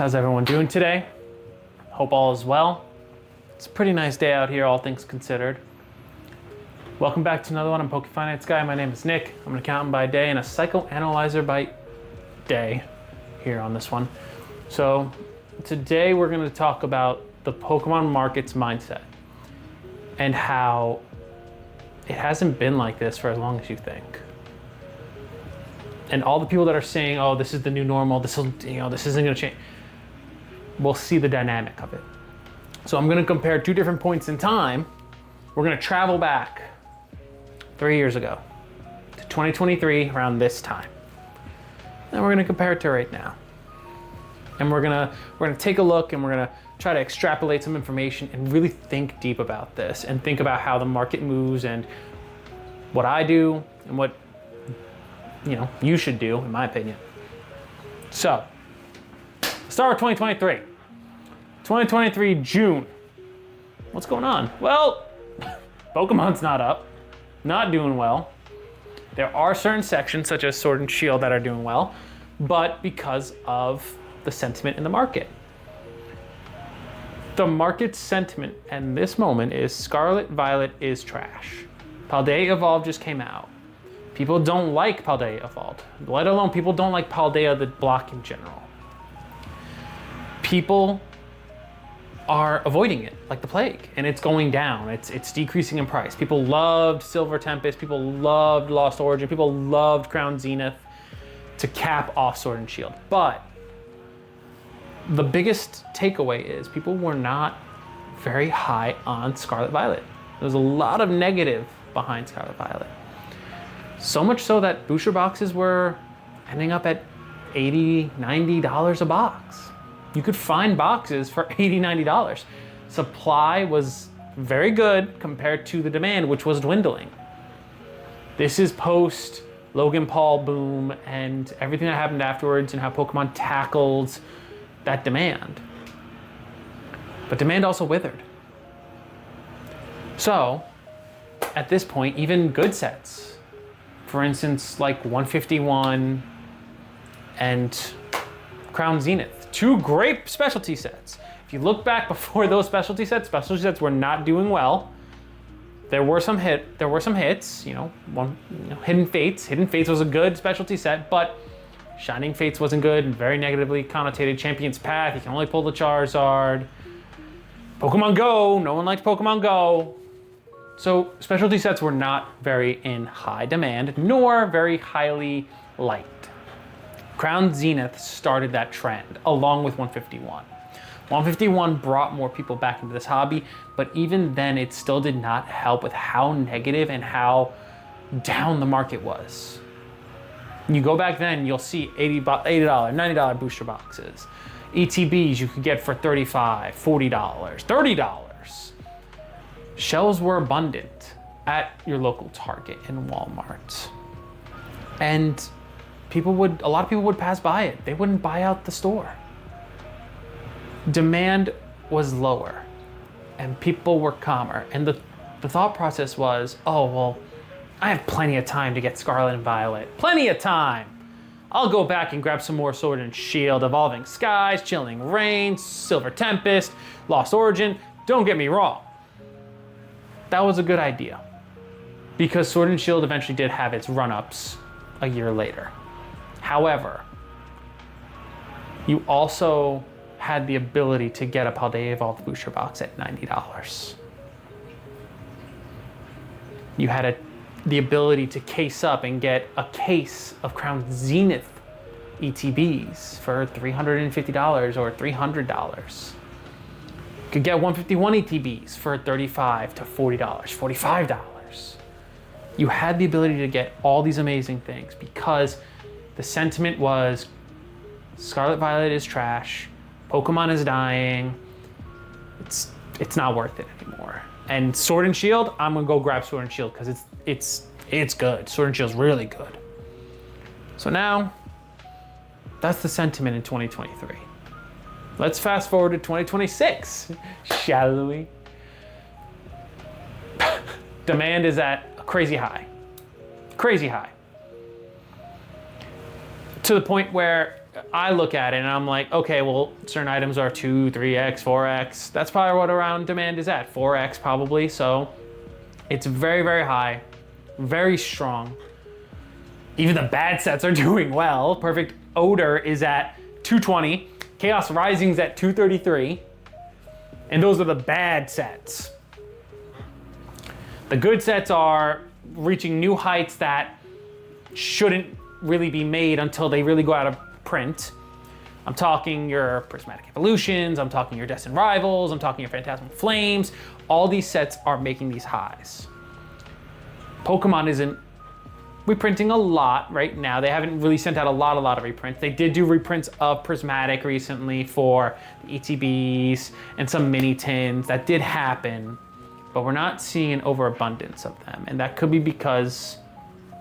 How's everyone doing today? Hope all is well. It's a pretty nice day out here, all things considered. Welcome back to another one on Finance Guy. My name is Nick. I'm an accountant by day and a psychoanalyzer by day here on this one. So today we're going to talk about the Pokemon market's mindset and how it hasn't been like this for as long as you think. And all the people that are saying, oh, this is the new normal, this isn't going to change. We'll see the dynamic of it. So I'm going to compare two different points in time. We're going to travel back 3 years ago to 2023 around this time. And we're going to compare it to right now. And we're going to take a look and we're going to try to extrapolate some information and really think deep about this and think about how the market moves and what I do and what you should do, in my opinion. So, start with 2023. 2023 June. What's going on? Well, Pokemon's not up, not doing well. There are certain sections such as Sword and Shield that are doing well, but because of the sentiment in the market. The market sentiment in this moment is Scarlet Violet is trash. Paldea Evolved just came out. People don't like Paldea Evolved, let alone people don't like Paldea the block in general. People are avoiding it like the plague, and it's going down. It's decreasing in price. People loved Silver Tempest, people loved Lost Origin, people loved Crown Zenith to cap off Sword and Shield. But the biggest takeaway is people were not very high on Scarlet Violet. There was a lot of negative behind Scarlet Violet. So much so that booster boxes were ending up at $80, $90 a box. You could find boxes for $80, $90. Supply was very good compared to the demand, which was dwindling. This is post Logan Paul boom and everything that happened afterwards and how Pokemon tackled that demand. But demand also withered. So, at this point, even good sets, for instance, like 151 and Crown Zenith, two great specialty sets. If you look back before those specialty sets were not doing well. There were some hits, Hidden Fates. Hidden Fates was a good specialty set, but Shining Fates wasn't good and very negatively connotated. Champion's Path, you can only pull the Charizard. Pokemon Go, no one liked Pokemon Go. So specialty sets were not very in high demand, nor very highly liked. Crown Zenith started that trend, along with 151. 151 brought more people back into this hobby, but even then it still did not help with how negative and how down the market was. You go back then, you'll see $80, $90 booster boxes. ETBs you could get for $35, $40, $30. Shelves were abundant at your local Target and Walmart. And a lot of people would pass by it. They wouldn't buy out the store. Demand was lower and people were calmer. And the thought process was, oh, well, I have plenty of time to get Scarlet and Violet. Plenty of time. I'll go back and grab some more Sword and Shield, Evolving Skies, Chilling Reign, Silver Tempest, Lost Origin. Don't get me wrong. That was a good idea because Sword and Shield eventually did have its run-ups a year later. However, you also had the ability to get a Paldea Evolved booster box at $90. You had the ability to case up and get a case of Crown Zenith ETBs for $350 or $300. You could get 151 ETBs for $35 to $40, $45. You had the ability to get all these amazing things because the sentiment was Scarlet Violet is trash, Pokemon is dying, it's not worth it anymore. And Sword and Shield, I'm gonna go grab Sword and Shield because it's good. Sword and Shield's really good. So now, that's the sentiment in 2023. Let's fast forward to 2026, shall we? Demand is at a crazy high. Crazy high. To the point where I look at it and I'm like, okay, well, certain items are 2, 3x, 4x. That's probably what around demand is at, 4x probably. So it's very, very high, very strong. Even the bad sets are doing well. Perfect Odor is at 220. Chaos Rising's at 233. And those are the bad sets. The good sets are reaching new heights that shouldn't really be made until they really go out of print. I'm talking your Prismatic Evolutions, I'm talking your Destined Rivals, I'm talking your Phantasmal Flames. All these sets are making these highs. Pokemon isn't reprinting a lot right now. They haven't really sent out a lot of reprints. They did do reprints of Prismatic recently for the ETBs and some mini tins. That did happen, but we're not seeing an overabundance of them. And that could be because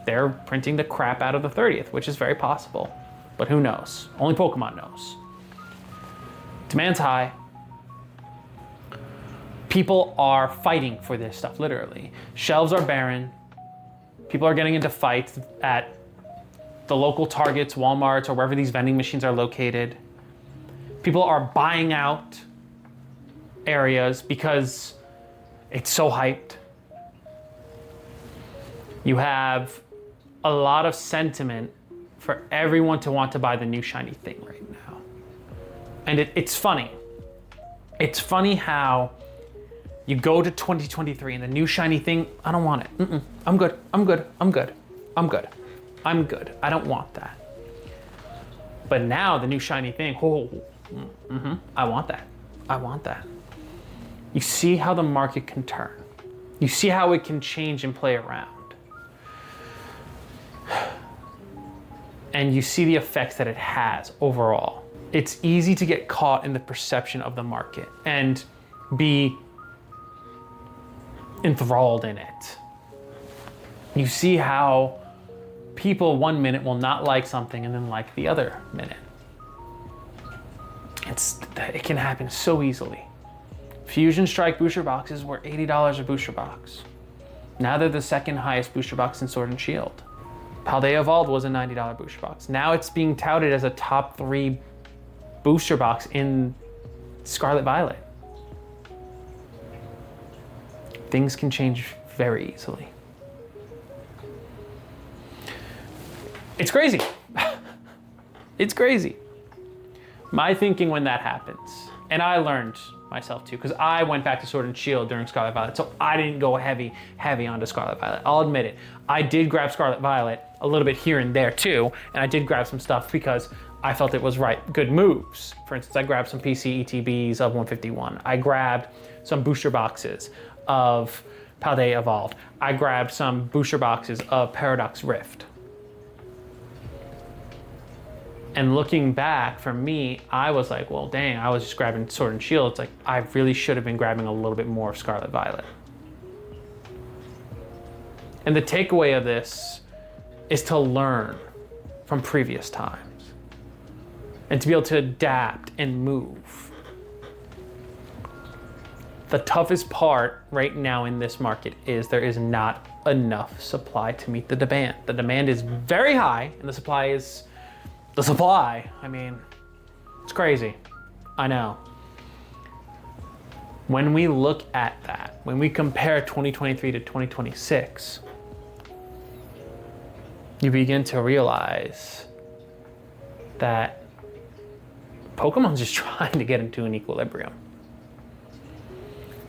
they're printing the crap out of the 30th, which is very possible, but who knows? Only Pokemon knows. Demand's high. People are fighting for this stuff, literally. Shelves are barren. People are getting into fights at the local Targets, Walmarts, or wherever these vending machines are located. People are buying out areas because it's so hyped. You have a lot of sentiment for everyone to want to buy the new shiny thing right now. And it's funny. It's funny how you go to 2023 and the new shiny thing, I don't want it. I'm good. I don't want that. But now the new shiny thing, I want that. You see how the market can turn. You see how it can change and play around. And you see the effects that it has overall. It's easy to get caught in the perception of the market and be enthralled in it. You see how people one minute will not like something and then like the other minute. It can happen so easily. Fusion Strike booster boxes were $80 a booster box. Now they're the second highest booster box in Sword and Shield. Paldea Evolved was a $90 booster box. Now it's being touted as a top 3 booster box in Scarlet Violet. Things can change very easily. It's crazy. It's crazy. My thinking when that happens, and I learned myself too, because I went back to Sword and Shield during Scarlet Violet, so I didn't go heavy onto Scarlet Violet. I'll admit it. I did grab Scarlet Violet a little bit here and there too, and I did grab some stuff because I felt it was good moves. For instance, I grabbed some PC ETBs of 151. I grabbed some booster boxes of Paldea Evolved. I grabbed some booster boxes of Paradox Rift. And looking back, for me, I was like, well, dang, I was just grabbing Sword and Shield. It's like, I really should have been grabbing a little bit more of Scarlet Violet. And the takeaway of this is to learn from previous times and to be able to adapt and move. The toughest part right now in this market is there is not enough supply to meet the demand. The demand is very high and the supply is the supply. I mean, it's crazy. I know. When we look at that, when we compare 2023 to 2026, you begin to realize that Pokemon's just trying to get into an equilibrium.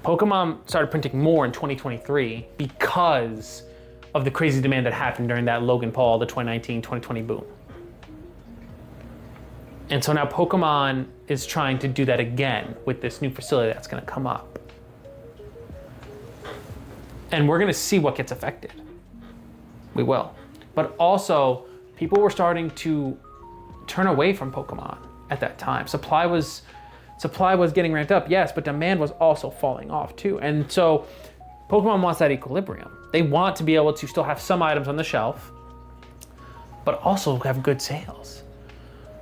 Pokemon started printing more in 2023 because of the crazy demand that happened during that Logan Paul, the 2019-2020 boom. And so now Pokemon is trying to do that again with this new facility that's gonna come up. And we're gonna see what gets affected. We will. But also, people were starting to turn away from Pokemon at that time. Supply was getting ramped up, yes, but demand was also falling off too. And so Pokemon wants that equilibrium. They want to be able to still have some items on the shelf, but also have good sales.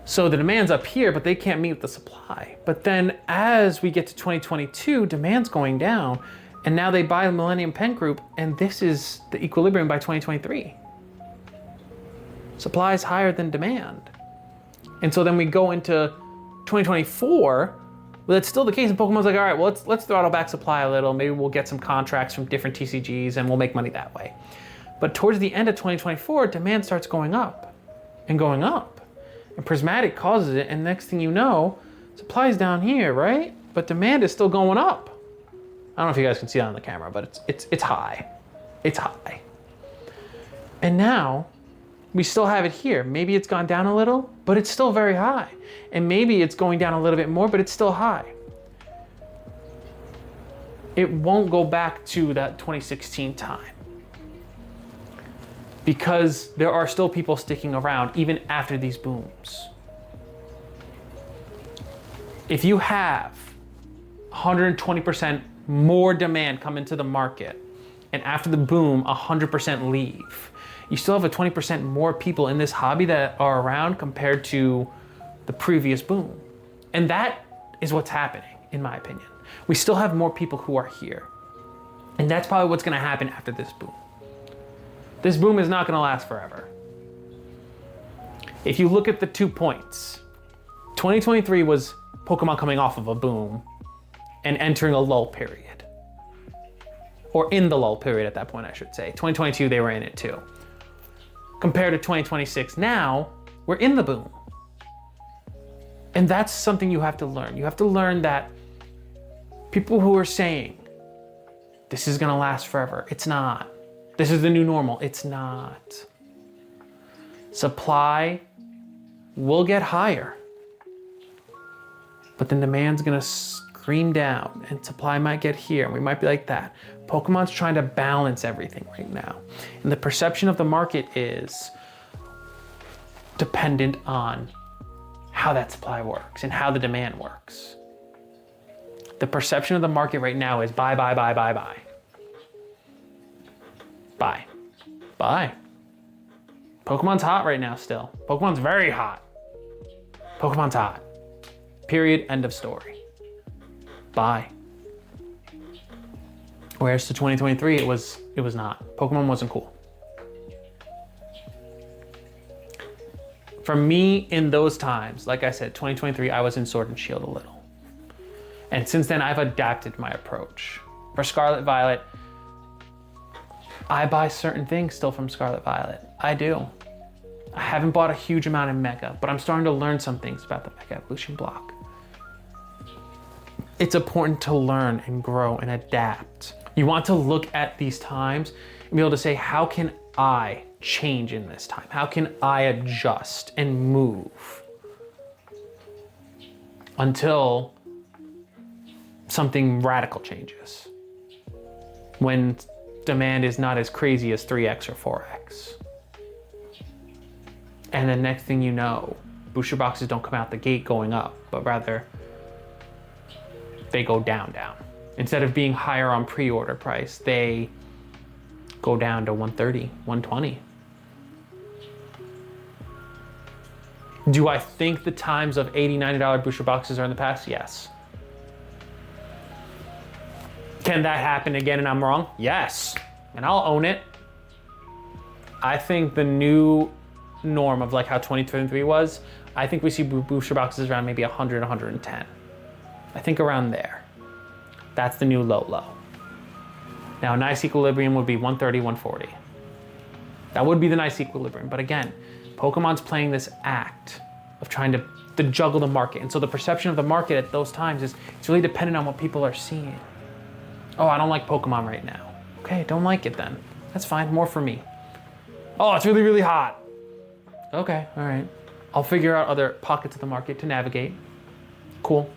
So the demand's up here, but they can't meet with the supply. But then as we get to 2022, demand's going down, and now they buy the Millennium Pen Group, and this is the equilibrium by 2023. Supply is higher than demand. And so then we go into 2024, well, that's still the case, and Pokemon's like, all right, well, let's throttle back supply a little. Maybe we'll get some contracts from different TCGs and we'll make money that way. But towards the end of 2024, demand starts going up and going up. And Prismatic causes it, and next thing you know, supply's down here, right? But demand is still going up. I don't know if you guys can see that on the camera, but it's high. It's high. And now, we still have it here. Maybe it's gone down a little, but it's still very high. And maybe it's going down a little bit more, but it's still high. It won't go back to that 2016 time, because there are still people sticking around even after these booms. If you have 120% more demand come into the market, and after the boom, 100% leave, you still have a 20% more people in this hobby that are around compared to the previous boom. And that is what's happening, in my opinion. We still have more people who are here. And that's probably what's gonna happen after this boom. This boom is not gonna last forever. If you look at the 2 points, 2023 was Pokemon coming off of a boom and entering a lull period. Or in the lull period at that point, I should say. 2022, they were in it too. Compared to 2026 now, we're in the boom. And that's something you have to learn. You have to learn that people who are saying, this is gonna last forever, it's not. This is the new normal, it's not. Supply will get higher, but then demand's gonna scream down and supply might get here, and we might be like that. Pokemon's trying to balance everything right now. And the perception of the market is dependent on how that supply works and how the demand works. The perception of the market right now is buy, buy, buy, buy, buy. Buy. Buy. Pokemon's hot right now still. Pokemon's very hot. Pokemon's hot. Period, end of story. Buy. Whereas to 2023, it was not. Pokemon wasn't cool. For me, in those times, like I said, 2023, I was in Sword and Shield a little. And since then, I've adapted my approach. For Scarlet Violet, I buy certain things still from Scarlet Violet. I do. I haven't bought a huge amount in Mega, but I'm starting to learn some things about the Mega Evolution block. It's important to learn and grow and adapt. You want to look at these times and be able to say, how can I change in this time? How can I adjust and move until something radical changes? When demand is not as crazy as 3x or 4x. And then next thing you know, booster boxes don't come out the gate going up, but rather they go down. Instead of being higher on pre-order price, they go down to 130, 120. Do I think the times of $80, $90 booster boxes are in the past? Yes. Can that happen again and I'm wrong? Yes, and I'll own it. I think the new norm of like how 2023 was, I think we see booster boxes around maybe 100, 110. I think around there. That's the new low. Now, a nice equilibrium would be 130, 140. That would be the nice equilibrium. But again, Pokemon's playing this act of trying to juggle the market. And so the perception of the market at those times is it's really dependent on what people are seeing. Oh, I don't like Pokemon right now. Okay, don't like it then. That's fine, more for me. Oh, it's really, really hot. Okay, all right. I'll figure out other pockets of the market to navigate. Cool.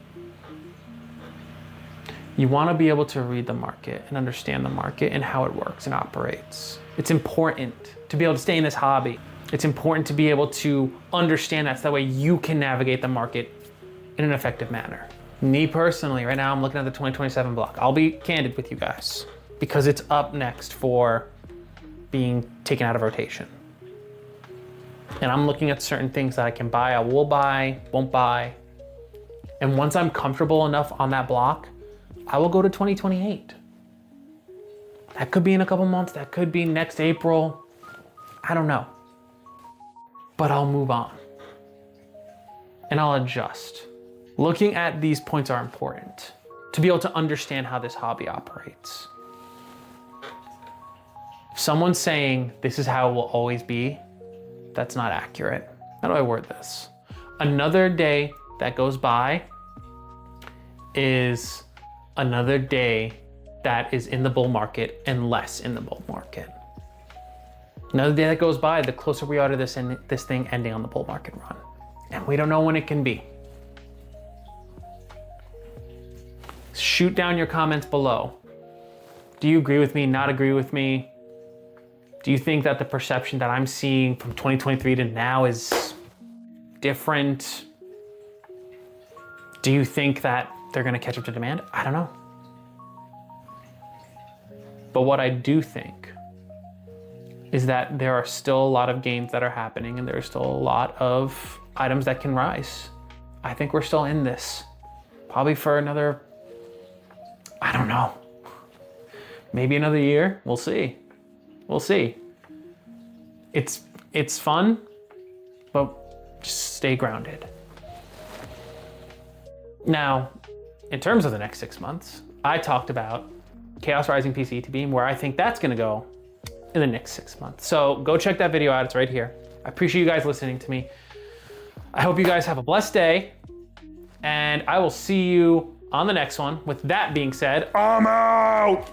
You want to be able to read the market and understand the market and how it works and operates. It's important to be able to stay in this hobby. It's important to be able to understand that so that way you can navigate the market in an effective manner. Me personally, right now I'm looking at the 2027 block. I'll be candid with you guys because it's up next for being taken out of rotation. And I'm looking at certain things that I can buy, I will buy, won't buy. And once I'm comfortable enough on that block, I will go to 2028. That could be in a couple months, that could be next April. I don't know. But I'll move on. and I'll adjust. Looking at these points are important to be able to understand how this hobby operates. If someone's saying this is how it will always be, that's not accurate. How do I word this? Another day that goes by is another day that is in the bull market and less in the bull market. Another day that goes by, the closer we are to this thing ending on the bull market run. And we don't know when it can be. Shoot down your comments below. Do you agree with me, not agree with me? Do you think that the perception that I'm seeing from 2023 to now is different? Do you think that they're gonna catch up to demand? I don't know. But what I do think is that there are still a lot of games that are happening and there's still a lot of items that can rise. I think we're still in this. Probably for another, I don't know, maybe another year. We'll see. We'll see. It's fun, but just stay grounded. Now, in terms of the next 6 months, I talked about Chaos Rising PC to Beam, where I think that's gonna go in the next 6 months. So go check that video out, it's right here. I appreciate you guys listening to me. I hope you guys have a blessed day, and I will see you on the next one. With that being said, I'm out!